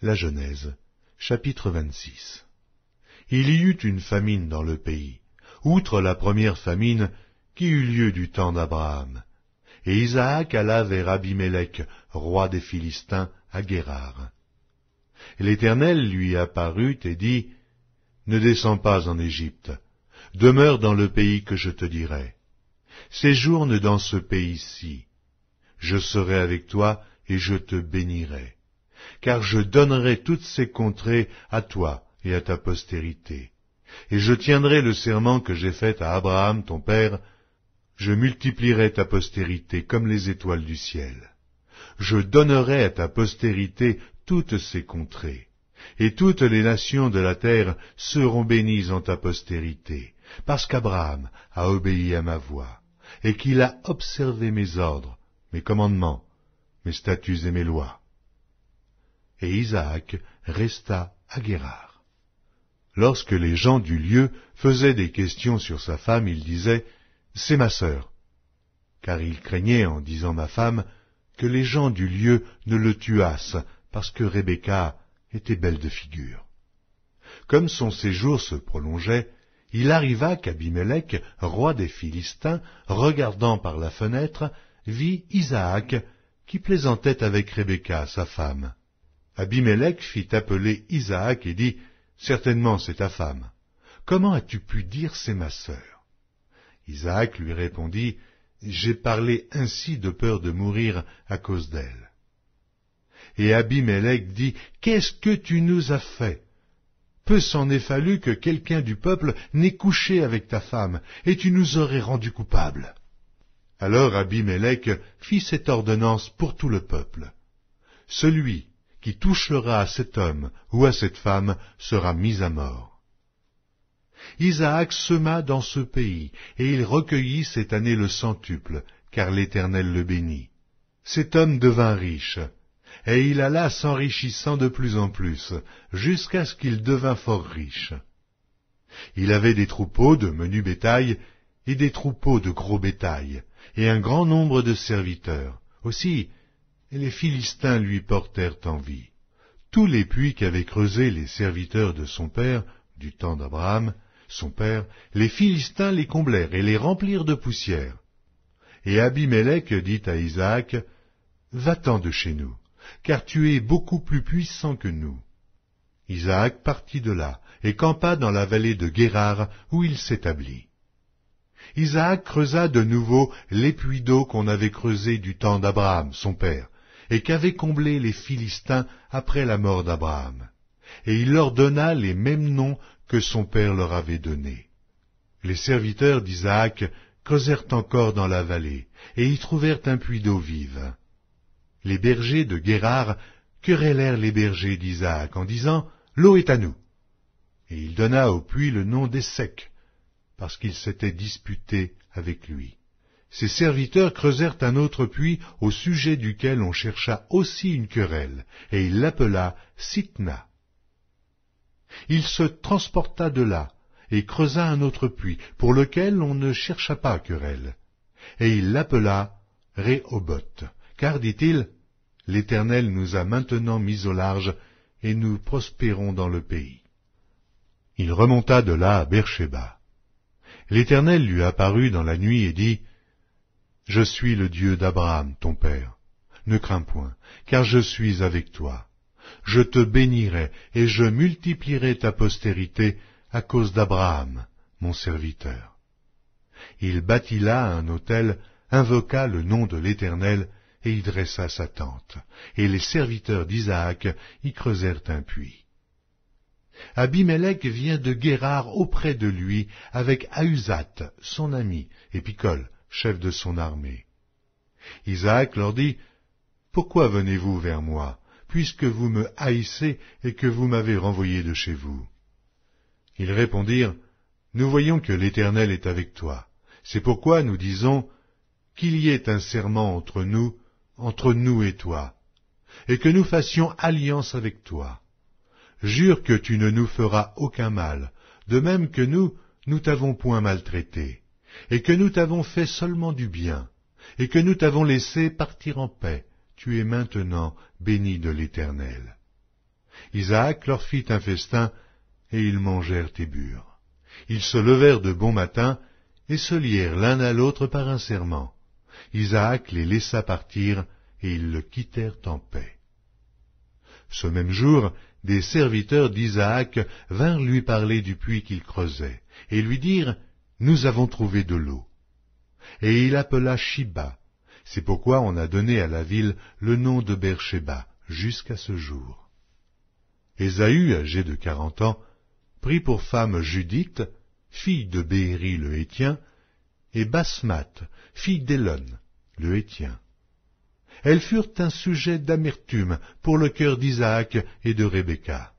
La Genèse, chapitre 26. Il y eut une famine dans le pays, outre la première famine qui eut lieu du temps d'Abraham. Et Isaac alla vers Abimélec, roi des Philistins, à Guérar. Et l'Éternel lui apparut et dit, « Ne descends pas en Égypte, demeure dans le pays que je te dirai. Séjourne dans ce pays-ci. Je serai avec toi et je te bénirai, car je donnerai toutes ces contrées à toi et à ta postérité. Et je tiendrai le serment que j'ai fait à Abraham ton père, je multiplierai ta postérité comme les étoiles du ciel. Je donnerai à ta postérité toutes ces contrées, et toutes les nations de la terre seront bénies en ta postérité, parce qu'Abraham a obéi à ma voix, et qu'il a observé mes ordres, mes commandements, mes statuts et mes lois. » Et Isaac resta à Guérar. Lorsque les gens du lieu faisaient des questions sur sa femme, il disait, « C'est ma sœur », car il craignait, en disant ma femme, que les gens du lieu ne le tuassent, parce que Rebecca était belle de figure. Comme son séjour se prolongeait, il arriva qu'Abimélec, roi des Philistins, regardant par la fenêtre, vit Isaac qui plaisantait avec Rebecca, sa femme. Abimélec fit appeler Isaac et dit, « Certainement c'est ta femme. Comment as-tu pu dire c'est ma sœur » Isaac lui répondit, « J'ai parlé ainsi de peur de mourir à cause d'elle. » Et Abimélec dit, « Qu'est-ce que tu nous as fait? Peu s'en est fallu que quelqu'un du peuple n'ait couché avec ta femme, et tu nous aurais rendus coupables. » Alors Abimélec fit cette ordonnance pour tout le peuple. Celui qui touchera à cet homme ou à cette femme sera mis à mort. Isaac sema dans ce pays, et il recueillit cette année le centuple, car l'Éternel le bénit. Cet homme devint riche, et il alla s'enrichissant de plus en plus, jusqu'à ce qu'il devint fort riche. Il avait des troupeaux de menu bétail, et des troupeaux de gros bétail, et un grand nombre de serviteurs. Aussi, les Philistins lui portèrent envie. Tous les puits qu'avaient creusés les serviteurs de son père, du temps d'Abraham, son père, les Philistins les comblèrent et les remplirent de poussière. Et Abimélec dit à Isaac, « Va-t'en de chez nous, car tu es beaucoup plus puissant que nous. » Isaac partit de là et campa dans la vallée de Guérar où il s'établit. Isaac creusa de nouveau les puits d'eau qu'on avait creusés du temps d'Abraham, son père, et qu'avaient comblés les Philistins après la mort d'Abraham. Et il leur donna les mêmes noms que son père leur avait donnés. Les serviteurs d'Isaac creusèrent encore dans la vallée, et y trouvèrent un puits d'eau vive. Les bergers de Guérar querellèrent les bergers d'Isaac en disant, « L'eau est à nous. » Et il donna au puits le nom d'Essek, parce qu'ils s'étaient disputés avec lui. Ses serviteurs creusèrent un autre puits au sujet duquel on chercha aussi une querelle, et il l'appela Sitna. Il se transporta de là, et creusa un autre puits, pour lequel on ne chercha pas querelle, et il l'appela Rehoboth, car, dit-il, « L'Éternel nous a maintenant mis au large, et nous prospérons dans le pays. » Il remonta de là à Beersheba. L'Éternel lui apparut dans la nuit et dit, « Je suis le Dieu d'Abraham, ton père. Ne crains point, car je suis avec toi. Je te bénirai et je multiplierai ta postérité à cause d'Abraham, mon serviteur. » Il bâtit là un autel, invoqua le nom de l'Éternel, et y dressa sa tente. Et les serviteurs d'Isaac y creusèrent un puits. Abimélec vient de Guérar auprès de lui avec Ahuzat, son ami, et Picol, chef de son armée. Isaac leur dit, « Pourquoi venez-vous vers moi, puisque vous me haïssez et que vous m'avez renvoyé de chez vous ?» Ils répondirent, « Nous voyons que l'Éternel est avec toi. C'est pourquoi nous disons, qu'il y ait un serment entre nous et toi, et que nous fassions alliance avec toi. Jure que tu ne nous feras aucun mal, de même que nous t'avons point maltraité, et que nous t'avons fait seulement du bien, et que nous t'avons laissé partir en paix. Tu es maintenant béni de l'Éternel. » Isaac leur fit un festin, et ils mangèrent et burent. Ils se levèrent de bon matin, et se lièrent l'un à l'autre par un serment. Isaac les laissa partir, et ils le quittèrent en paix. Ce même jour, des serviteurs d'Isaac vinrent lui parler du puits qu'il creusait, et lui dirent, « Nous avons trouvé de l'eau. » Et il appela Shiba. C'est pourquoi on a donné à la ville le nom de Beersheba, jusqu'à ce jour. Ésaü, âgé de 40 ans, prit pour femme Judith, fille de Bééri le Héthien, et Basmath, fille d'Élon, le Héthien. Elles furent un sujet d'amertume pour le cœur d'Isaac et de Rebecca.